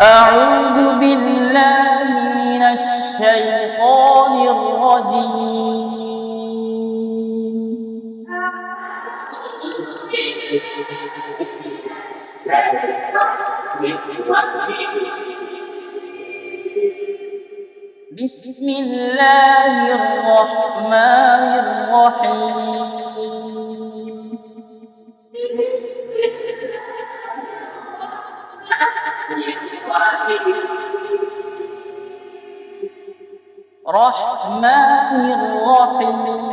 أعوذ بالله من الشيطان الرجيم. بسم الله الرحمن الرحيم. رحمن الرحيم.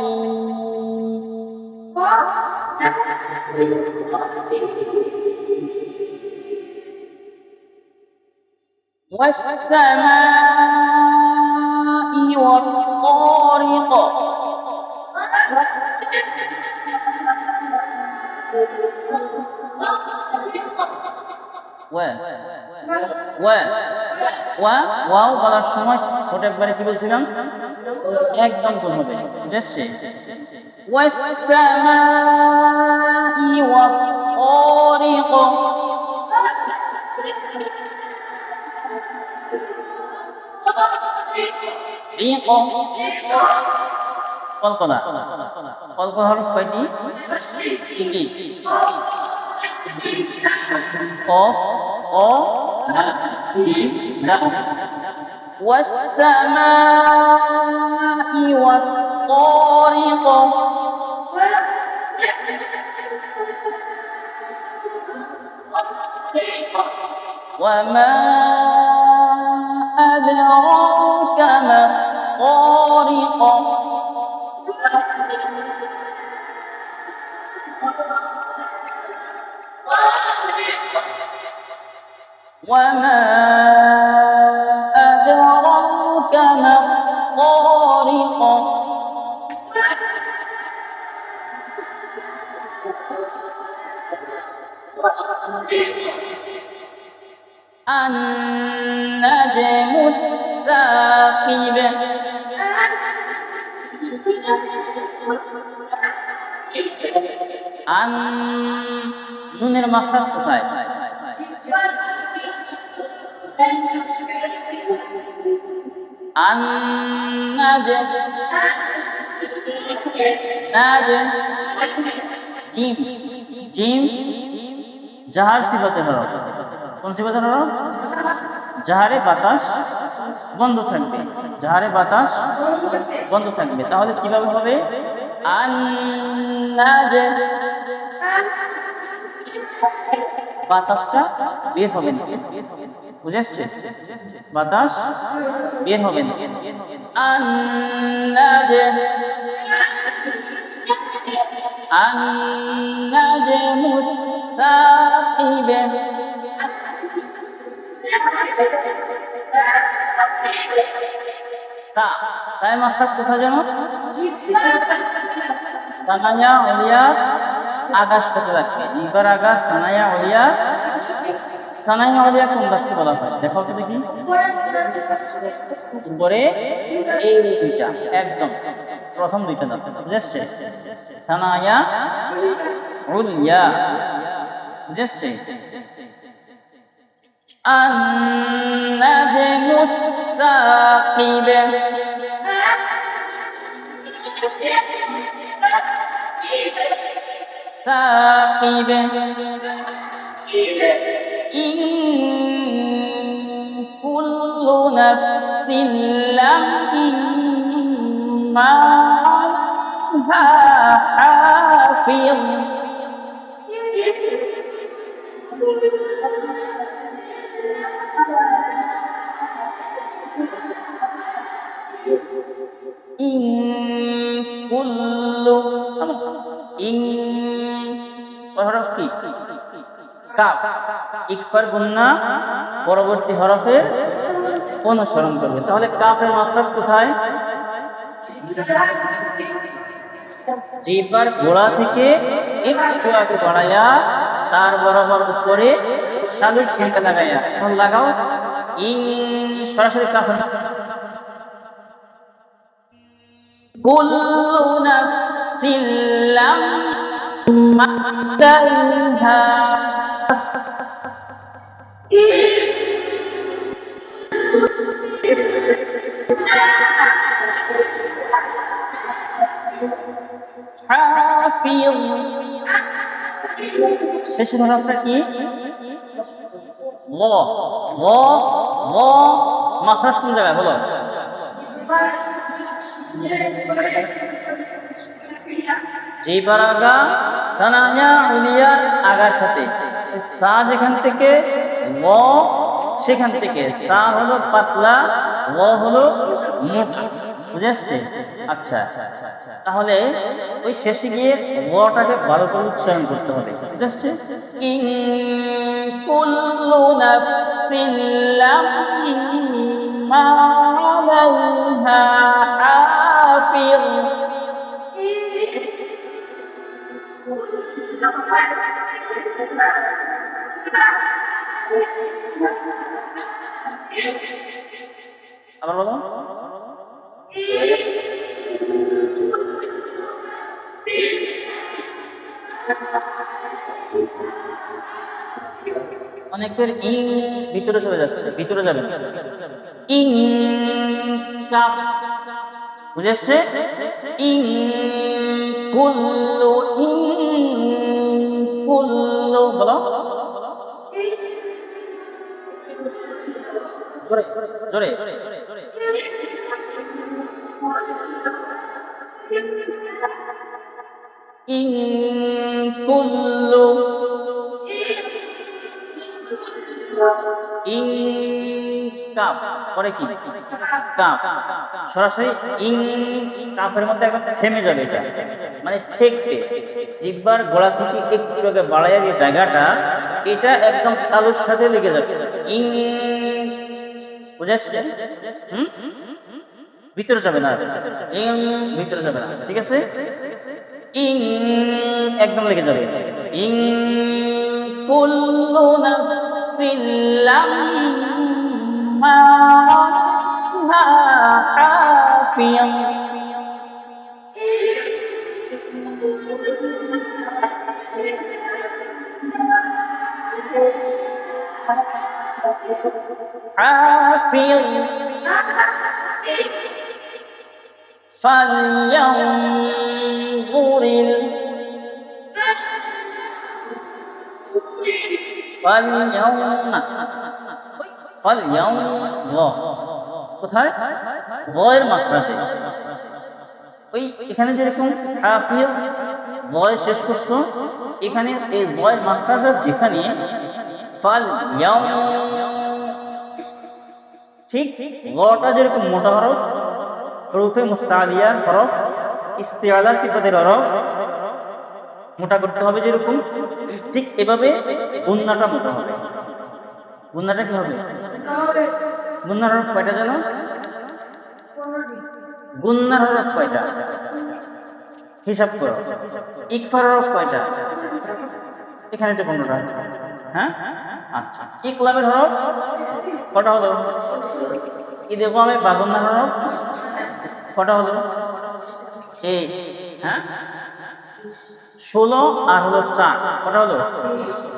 والسماء والطارق. Wow বলার সময় ওটা একবারে কি বলছিলাম, একদম কোন হবে বুঝেছে। ওয়াস-সামাই ওয়াত-তারিক। রিক কলকলা। কলকলা হরফ কয়টি? তিনটি। কফ ও না জিম না। والسماء والطارق. وما أدراك ما الطارق. وما أدراك ما الطارق. النجم الثاقب. নুনের মাখরাজ কোথায়? النجم نجم জিম জিম জাহার সিফাতের হরফ। কোন সিফাতের হরফ? জাহারে বাতাস বন্ধ থাকবে, জাহারে বাতাস বন্ধ থাকবে। তাহলে কিভাবে হবে? আন-নাজম, বাতাসটা বের হবে না, বুঝেছে? বাতাস বের হবে না। আন-নাজম النجم الثاقب. তাই মাখরাজ কোথায় জানো? সানায়া উলিয়া আগার সাথে রাখবে, জিহ্বার আগা সানায়া উলিয়া। সানায়া উলিয়া কোন রাখতে বলা হয় দেখাও তো দেখি। উপরে এই দুইটা একদম প্রথম দুইটা দাঁত, বুঝেছে? সানায়া উলিয়া, বুঝেছে? النجم الثاقب. ثاقب. إن كل نفس لما عليها حافظ. إن كل إن হরফ কি? কাফ। ইকফার গুন্না পরবর্তী হরফের অনুসরণ করবে। তাহলে কাফের মাখরাজ কোথায়? জিহ্বার গোড়া থেকে একটু আগে বাড়াইয়া তার বরাবর উপরে সালুর সংখ্যা লাগাইয়া এখন লাগাও। ইন সরাসরি কাফের। কুল্লু নাফসিন লাম্মা আলাইহা শেষের হরফটা কি? ল। ল ল মাখরাজ কোন জায়গায় বলো? জিহ্বার আগা তানায়া উলিয়ার আগার সাথে তা যেখান থেকে ল সেখান থেকে তা হলো পাতলা, ল হলো মোটা। বুঝে আসছে? আচ্ছা, তাহলে ওই শেষে গিয়ে লটাকে ভালো করে উচ্চারণ করতে হবে। বুঝে আসছে? ইন কুল্লু নাফসিন লাম্মা আলাইহা হাফিজ। আবার বলো। অনেকের ইং ভিতরে চলে যাচ্ছে, ভিতরে যাবে না। ইং কাফ। বুঝে আসছে? ইং কুল্লু, ইং কুল্লু বলো। জোরে জোরে। ইং কুল্লু, ইং কাফ পরে কি? কাফ। সরাসরি ইং কাফের মধ্যে একদম থেমে যাবে এটা, মানে ঠেকতে জিহ্বার গোড়া থেকে একটু আগে বাড়াইয়া যে জায়গাটা, এটা একদম তালুর সাথে লেগে যাবে। ইং। বুঝে আসছে? ভিতরে যাবে না, ইং ভিতরে যাবে না। ঠিক আছে? ইং একদম লেগে যাবে। ইং কুল্লু নাফসিন লাম্মা আলাইহা হাফিজ। হাফিজ ফালইয়ানজুরিল কোথায় বয়ের মাত্রা আছে? ওই এখানে যেরকম হাফিজ বয় শেষ করছো, এখানে এই বয়ের মাত্রাটা যেখানে ঠিক গটা যেরকম মোটা হরফ, হরফে মুস্তাআলিয়া হরফ, ইস্তিআলা সিফাতের হরফ মোটা করতে হবে যেরকম, ঠিক এভাবে গুন্নাটা মোটা হবে। গুন্নাটা কি হবে? গুন্নার হরফ কয়টা জানো? গুন্নার হরফ কয়টা হিসাব করো। ইকফার হরফ কয়টা? এখানে তো 15টা। হ্যাঁ, আচ্ছা। ইকলামের হরফ কটা হলো? কি দেখো আমি বাগুন্নার হরফ কটা হলো? এই হ্যাঁ 16 আর হলো 4, কটা হলো?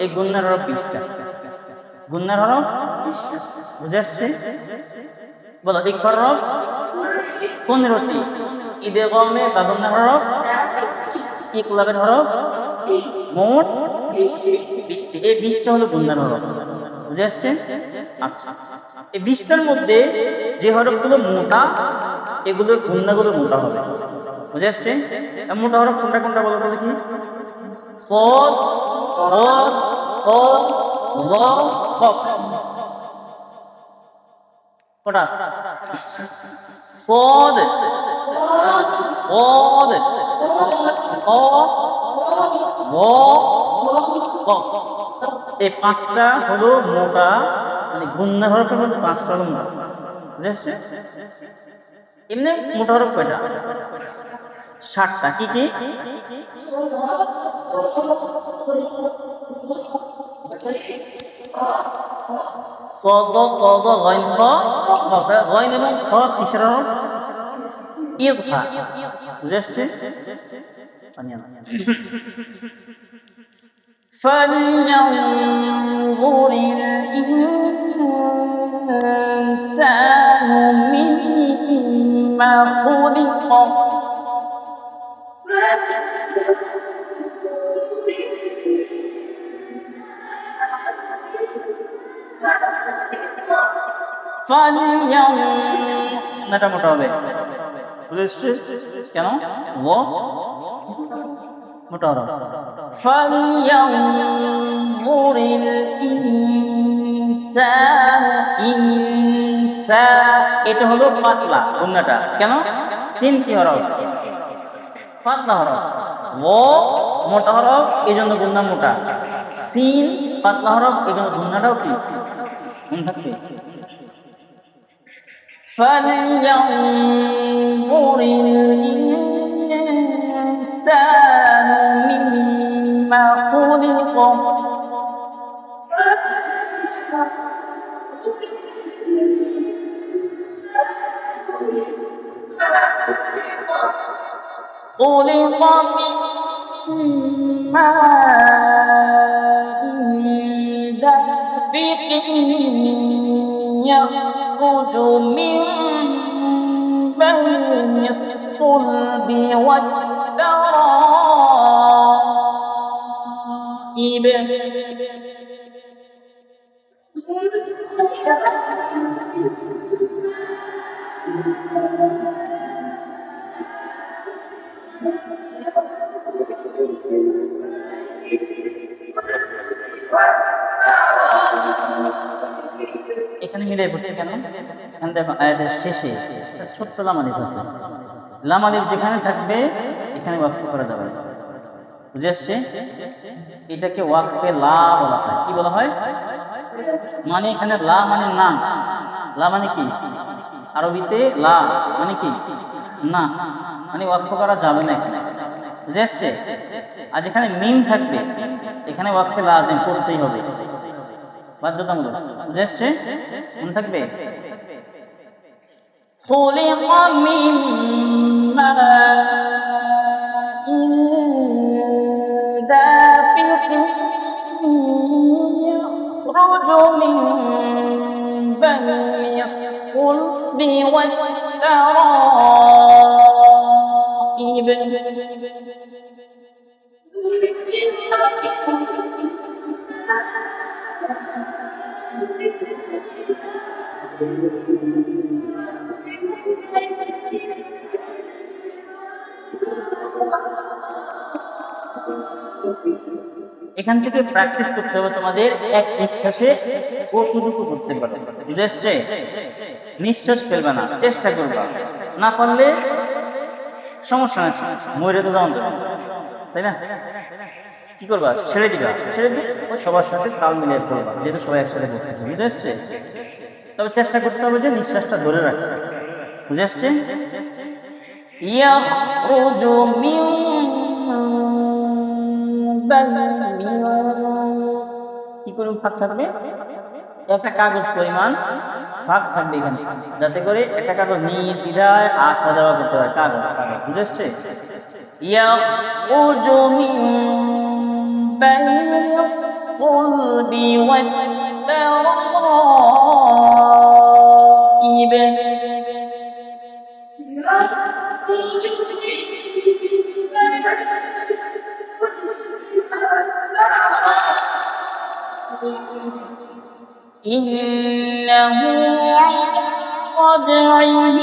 এই গুন্নার হরফ 20টা। গুন্নার হরফ বুঝে আসছে? বলো। ইকফার হরফ 15টি, ইদগামে বাগুন্নার হরফ, ইকলাবের হরফ মোট 20টি। এই 20টা হলো গুন্নার হরফ। বুঝে আসছে? আচ্ছা, এই 20টার মধ্যে যে হরফগুলো মোটা, এগুলোর গুন্নাগুলো মোটা হবে। বুঝে আসছে? মোটা হরফ কোনটা কোনটা বলো তো দেখি। صاد ضاد طاء ظاء قاف। কটা? صاد ضاد طاء ظاء قاف। এই 5টা হলো মোটা, মানে গুন্না হরফের মধ্যে 5টা হলো মোটা। বুঝে আসছে? এমনি মোটা হরফ কয়টা? 60টা। কি কি? صاد ضاد طاء ظاء غين خاء قاف। غين এবং খ কিসের হরফ? ইযহার। বুঝে আসছে? فلينظر الإنسان مما خلق নাটা মোটা হবে, বুঝেছি কেন? ও মোটা হরফ। ফালইয়ানজুরিল ইনসান, এটা হলো পাতলা গুন্নাটা। কেন? সিন কি হরফ? পাতলা হরফ। ও মোটা হরফ, এই জন্য গুন্না মোটা। সিন পাতলা হরফ, এই জন্য গুন্নাটাও কি মনে থাকবে। فلينظر الإنسان مما خلق خلق من ماء دافق يخرج من بين الصلب والترائب এখানে মিলে পড়ছে কেন? এখানে দেখো আয়াতের শেষে ছোট্ট লাম আলিফ আছে। লাম আলিফ যেখানে থাকবে এখানে ওয়াকফ করা যাবে না, বুঝে আসছে? এটাকে ওয়াকফে লা বলা হয়। কি বলা হয়? মানে এখানে লা মানে না, লা মানে কি? আরবিতে লা মানে কি? না, মানে ওয়াকফ করা যাবে না এখানে, বুঝে আসছে? আর যেখানে মিম থাকবে এখানে ওয়াকফে লাজিম করতেই হবে, বাধ্যতামূলক, বুঝে আসছে? মনে থাকবে। خلق من ماء دافق يخرج من بين الصلب والترائب এখান থেকে প্র্যাকটিস করতে হবে তোমাদের এক নিঃশ্বাসে কতটুকু করতে পারবে, বুঝে আসছে? নিঃশ্বাস ফেলবে না, চেষ্টা করবা, না পারলে সমস্যা নাই, মরে তো যাওয়া যাবে, তাই না? কি করবা? ছেড়ে দিবা, ছেড়ে দিয়ে ওই সবার সাথে তাল মিলিয়ে করবা, যেহেতু সবাই একসাথে করতেছে, বুঝে আসছে? তবে চেষ্টা করতে হবে যে নিঃশ্বাসটা ধরে রাখতে, বুঝে আসছে? ইয়াখরুজু মিন কি করে ফাঁক থাকবে? একটা কাগজ পরিমাণ ফাঁক থাকবে এখানে, যাতে করে একটা কাগজ নির্দ্বিধায় আসা যাওয়া করতে হয়। কাগজ কাগজ, বুঝে আসছে? ইয়াখরুজু মিন বাইনিস সুলবি ওয়াত তারাইব إنه على رجعه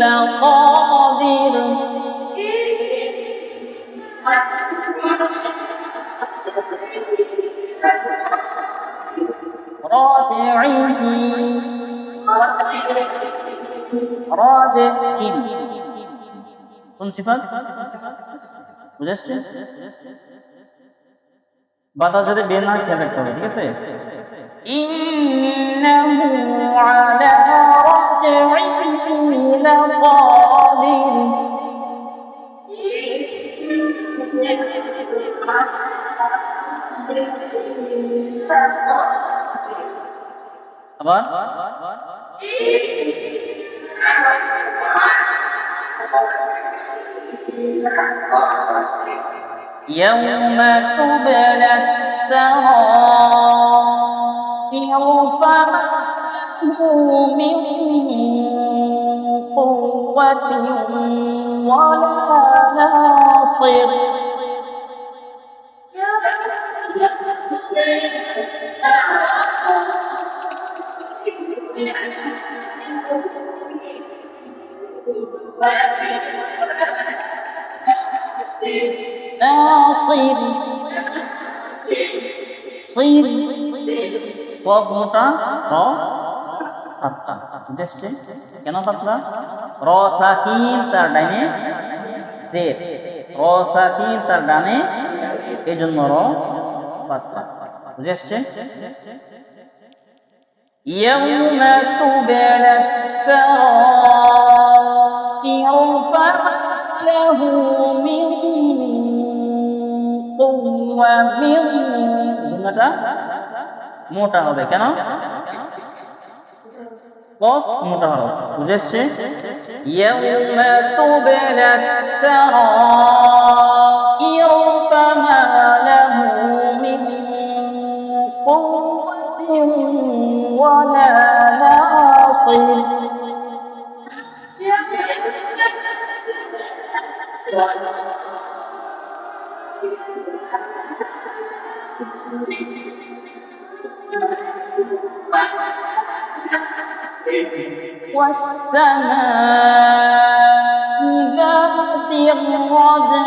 لقادر راجعه راجع جيم কোন সিফাত? বুঝে আসছে? বাতাস যাতে বের না হয় খেয়াল রাখতে হবে, ঠিক আছে? ইন্নাহু আলা রাজইহি লাকাদির আবার يوم تبلى السرائر فما له من قوة ولا ناصر নাসির সির সব মোটা র পাতলা বুঝেছে কেন পাতলা র সাকিন তার ডাইনে জের র সাকিন তার ডানে এই জন্য র পাতলা বুঝেছে يوم تبلى السرائر فما له من قوة দুটোটা মোটা হবে কেন কফ মোটা হবে বুঝেছে يوم تبلى السرائر فما له من قوة ولا ناصر والسماء ذات الرجع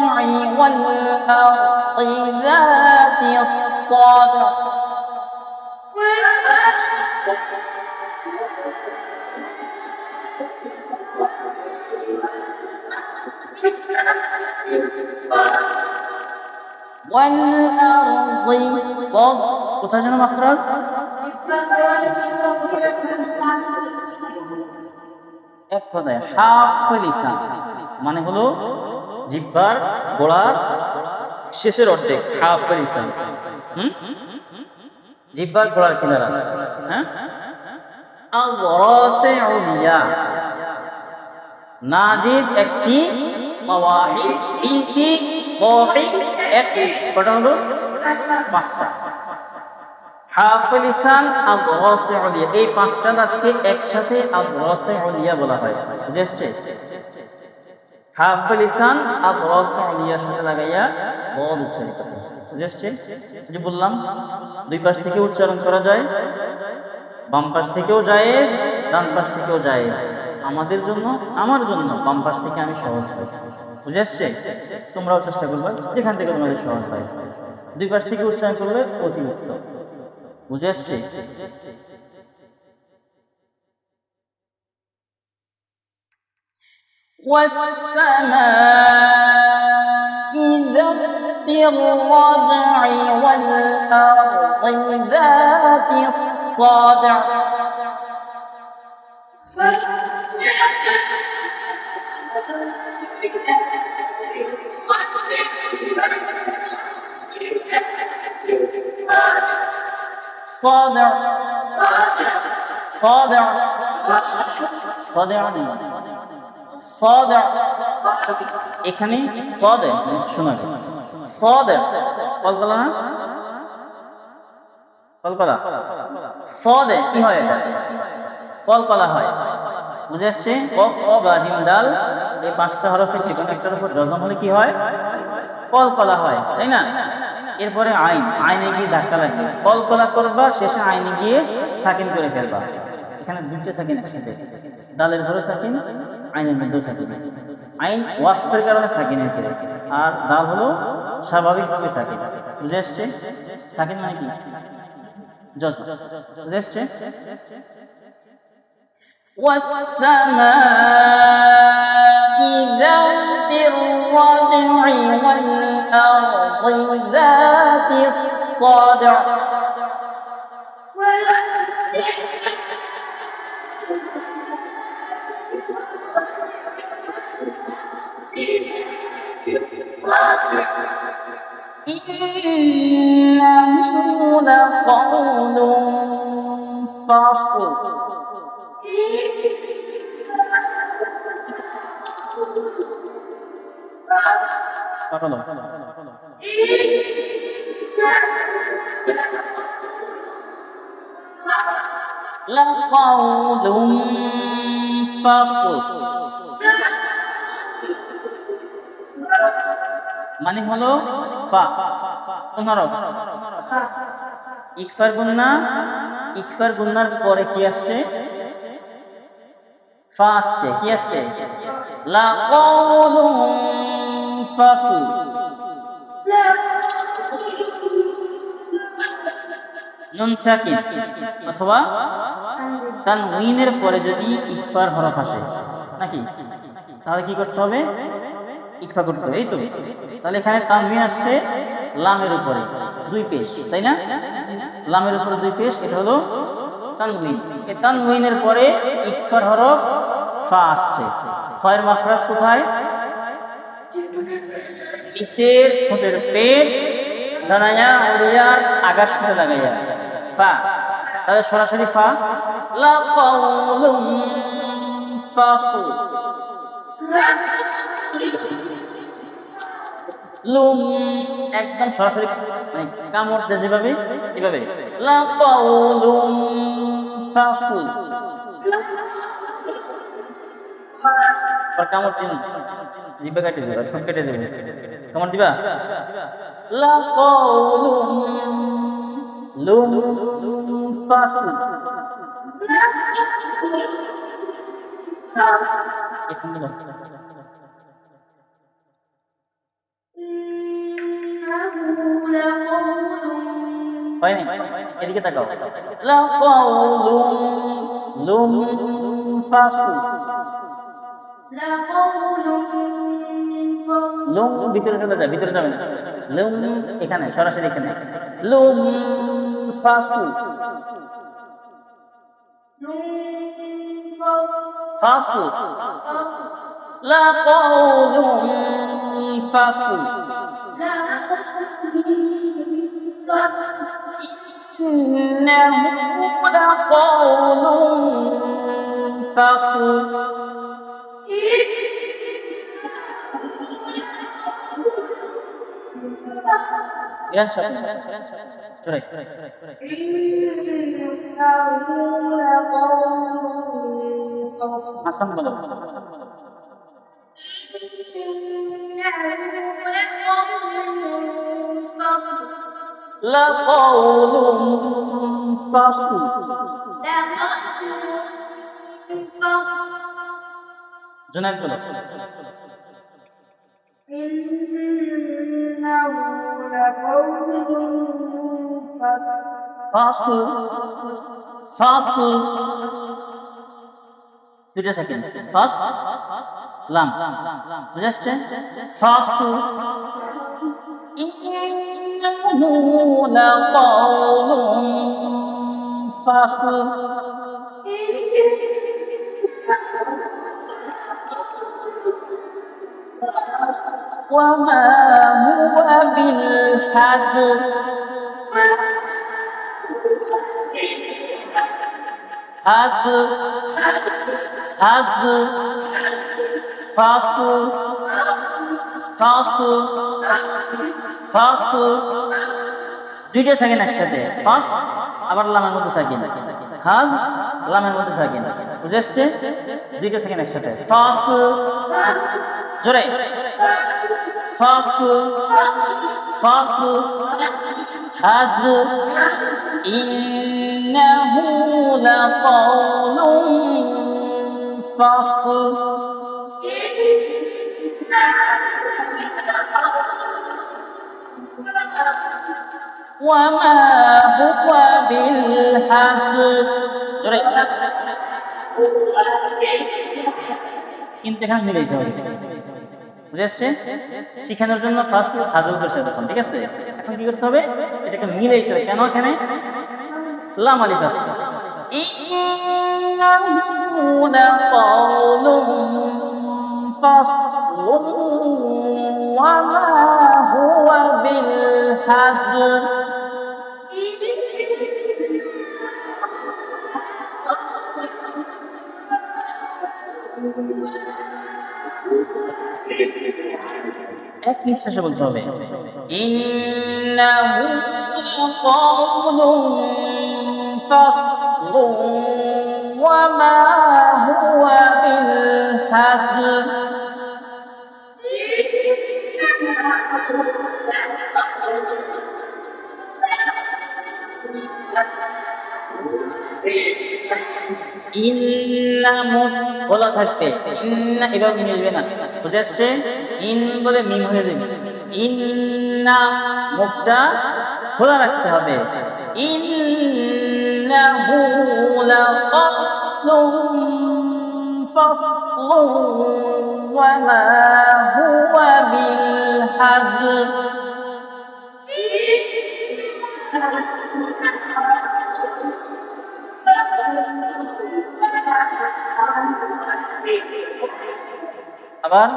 والأرض ذات الصدع والأرض ضد কোথায় যেন মাখরাজ এক কথায় হাফ লিসান মানে হলো জিহ্বার গোড়ার শেষের অর্ধেক হাফ লিসান জিহ্বার গোড়ার কিনারা হ্যাঁ আল-রাসে উলিয়া নাজিদ একটি মাওয়াহিদ তিনটি ওয়াহিদ একটি কটা হলো পাঁচটা হাফ লিসান আল-রাসে উলিয়া এই পাঁচটা দাঁতকে একসাথে আল-রাসে উলিয়া বলা হয় বুঝেছে হাফ লিসান আল-রাসে উলিয়ার সাথে লাগাইয়া বল উচ্চারিত বুঝেছে যে বললাম দুই পাশ থেকে উচ্চারণ করা যায় বাম পাশ থেকেও জায়েজ ডান পাশ থেকেও জায়েজ আমাদের জন্য আমার জন্য বাম পাশ থেকে আমি সহজ পাই বুঝেছে তোমরাও চেষ্টা করবে যেখান থেকে তোমাদের সহজ হয় দুই পাশ থেকে উচ্চারণ করলে অতি উত্তম বুঝেছে والسماء ذات الرجع والأرض ذات الصدع صادع صادع صادع صادع এখানে صادع শোনা صادع কলকলা না কলকলা صادع কি হয় এটা কলকলা হয় বুঝে আসছে কফ ক বা জিম দাল এই পাঁচটা হরফের যে কোনো একটার উপর জজম হলে কি হয় কলকলা হয় তাই না এরপরে আইন আইনে গিয়ে ধাক্কা লাগবে কলকলা করবা শেষে আইনে গিয়ে সাকিন করে ফেলবা এখানে দুইটা সাকিন একসাথে দালের ঘরে সাকিন আইনের মধ্যেও সাকিন আইন ওয়াকফের কারণে সাকিন হয়েছে আর দাল হলো স্বাভাবিকভাবে সাকিন বুঝে আসছে সাকিন মানে কি জজম বুঝে আসছে والسماء ذات الرجع والأرض ذات الصدع إنه لقول فصل لقول فصل মানে হলো ফা পুনরব ইকফার গুন্না ইকফার গুন্নার পরে কি আসছে? ফা আসছে। কি আসছে? লাকাউলুম ফাসল। নুন সাকিন অথবা তানউইনের পরে যদি ইকফার হরফ আসে নাকি, তাহলে কি করতে হবে? ইকফা করতে হবে। এই তো, তাহলে এখানে তানউইন আসছে লামের উপরে দুই পেশ, তাই না? লামের উপরে দুই পেশ, এটা হলো তানউইন। এই তানউইনের পরে ইকফার হরফ ফা আসছে। ফায়ের মাখরাজ কোথায়? নিচের ঠোঁটের পেট সানায়া উলিয়ার আগার সাথে লাগাইয়া ফা, তাহলে সরাসরি ফা। লাকাউলুম ফাসল। লুম একদম সরাসরি মানে কামড় দেয় যেভাবে, এভাবে লাকাউলুম ফাসল। আর কামড় দিন, জিভে কাটে দেবে, ঠোঁট কেটে দেবে, কামড় দিবা। লাকাউলুম লুম ফাসল। হয়নি? এদিকে তাকাও। লাকাউলুম লুম ফাসল। লুম ভিতরে চলে যায়, ভিতরে যাবে না। লুম এখানে সরাসরি এখানে। লুম ফাসল। ফাসল লাকাউলুম ফাসল। ইন্নাহু লাকাউলুম ফাসল। ইরান সাহেব চলে হাসান বলো। লাকাউলুম ফাসল। জুনায়েদ বলো। ফাসল ফাসল দুটো সেকেন্ড। ফাস লাম বুঝে আসছে? ফাসল ইন্নাহু লাকাউলুম ফাসল। وما هو بالهزل هزل هزل فصل فصل فصل দুইটা সেকেন্ড একসাথে। ফাস আবার লামের মধ্যে সাকিন, হাজ লামের মধ্যে সাকিন, বুঝে আসছে? দুইটা সেকেন্ড একসাথে। ফাসল জোরে। ফাসল ফাসল হাজল ইন্নাহু লাকাউলুম ফাসল। وما هو بالهزل জোরে। কিন্তু এখানে মিলাইতে হবে, বুঝে আসছে? শিখানোর জন্য ফার্স্ট হাজল করছে তখন, ঠিক আছে? এখন কি করতে হবে? এটাকে মিলাইতে হবে। কেন? এখানে লাম আলিফ আছে। ইন্নাহু লাকাউলুম ফাসলুন ওয়া মা হুয়া বিল হাজল। এক নিঃশ্বাসে বলতে হবে। ইন্নাহু লাকাউলুম ফাসলুন ওয়া মা হুয়া বিল হাজল। ইন্না মুখ খোলা থাকবে, ইন্না এভাবে মিলবে না, বুঝে আসছে? ইন বলে মিম হয়ে যাবে। ইন্না মুখটা খোলা রাখতে হবে। ইন্নাহু লাকাসুম ফাসলুন ওয়া মা হুয়া বিল হাজল। আবার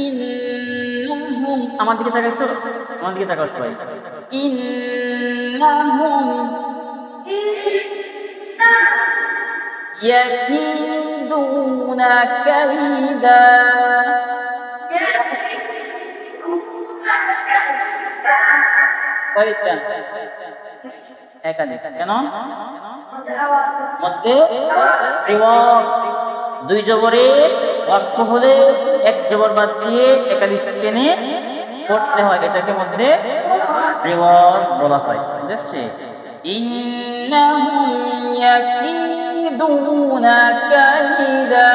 ইন্নাহুম, আমার দিকে তাকাইছো? আমার দিকে তাকাও সবাই। ইন্নাহুম ইয়াকিদুনা কাইদা। কয়টা? একাধিক। কেন? মধ্যে রিওয়াক, দুই জবরে ওয়াকফ হলে এক জবর বাদ দিয়ে একাধিক টেনে পড়তে হয়, এটাকে মধ্যে রিওয়াক বলা হয়। বুঝেছে? ইন্নাহুম ইয়াকিদুনা কাইদা।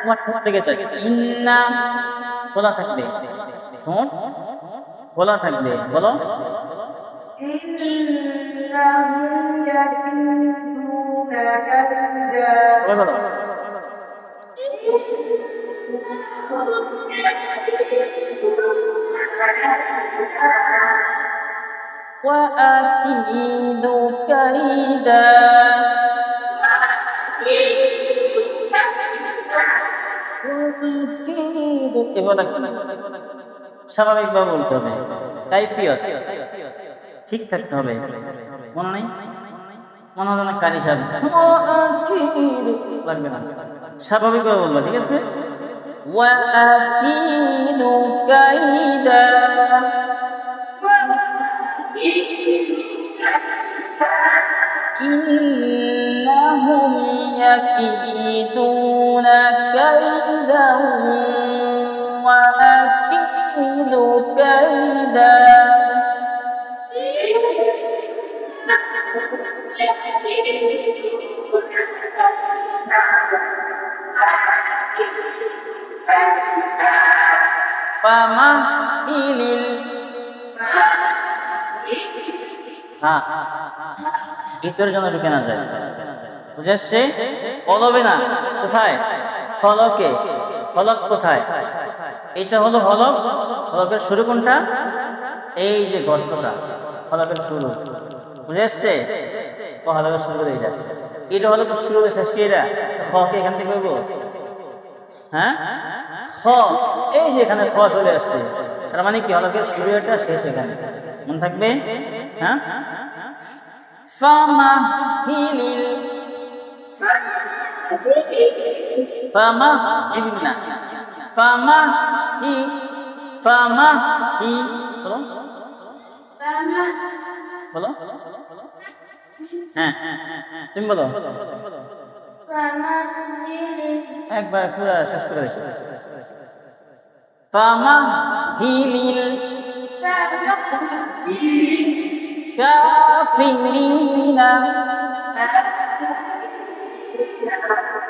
তোমার ঠোঁট থেকে চাই, ইন্না খোলা থাকবে, ঠোঁট খোলা থাকবে, বলো। সবাই বলো। وأكيد كيدا। স্বাভাবিকভাবে বলতে হবে, কাইফিয়ত ঠিক থাকতে হবে। মনে নেই? মনে হবে না কারি সাহেব লাগবে না, স্বাভাবিকভাবে বলবা, ঠিক আছে? ওয়াকিদু কাইদা। إنهم يكيدون كيدا وأكيد كيدا। فمهل হ্যাঁ, ভিতরের জন্য ঢুকে না যায়, বুঝে আসছে? ফলবে না, কোথায়? ফলকে। ফলক কোথায়? এটা হলো হলক। হলকের শুরু কোনটা? এই যে গর্তটা, হলকের শুরু, বুঝে আসছে? হলকের শুরু করে এটা, এটা হলকের শুরু শেষ কি? এটা খকে এখান থেকে বলবো, হ্যাঁ, খ, এই যে এখানে খ চলে আসছে, তার মানে কি হলকের শুরু এটা, শেষ এখানে, মনে থাকবে? হ্যাঁ, ফামাহিলিল, ফামাহিলিল না, ফামাহি, ফামাহি, বলো বলো, হ্যাঁ তুমি বলো একবার পুরো শেষ করে দেখো। ফামাহিলিল কাফিরিনা,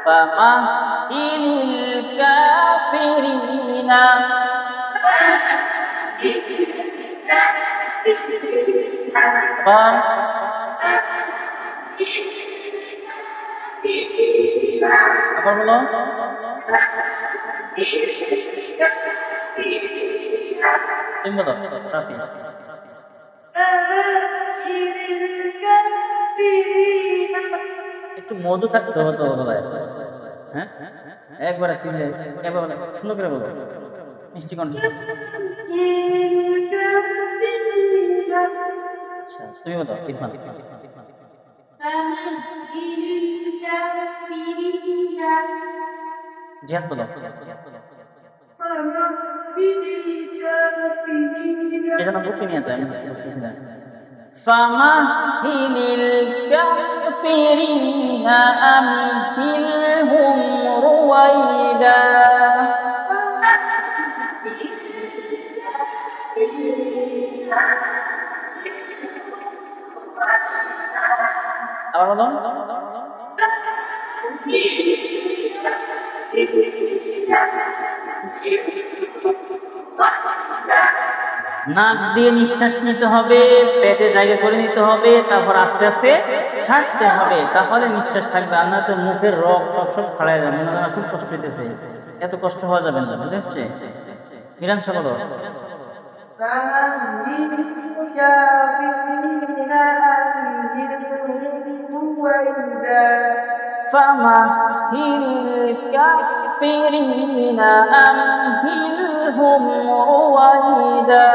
ফামাহিলিল কাফিরিনা। আবার আবার বলো, তুমি বলো রাফি। একটু মধু থাকতে হতো গলায়, হ্যাঁ, একবার সিলে একবার সুন্দর করে বলো, মিষ্টি কণ্ঠ। আচ্ছা তুমি বলো ইরফান। জিহাদ বলো। এজন্য বুকে নিয়ে যায়, আমি বুঝতেছি না। فمهل الكافرين أمهلهم رويدا আবার বলুন। নাক দিয়ে নিঃশ্বাস নিতে হবে, পেটে জায়গা করে নিতে হবে, তারপর আস্তে আস্তে ছাড়তে হবে, তাহলে নিঃশ্বাস থাকবে। আর না তো মুখের রক টক সব ফাড়ায় যাবে, মনে হয় খুব কষ্ট হইতেছে। এত কষ্ট হওয়া যাবে না, বুঝে আসছে? মীরাংশা বলো। فمهل الكافرين أمهلهم رويدا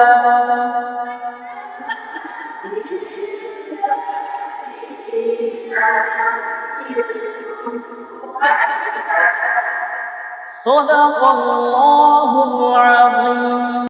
صدق الله العظيم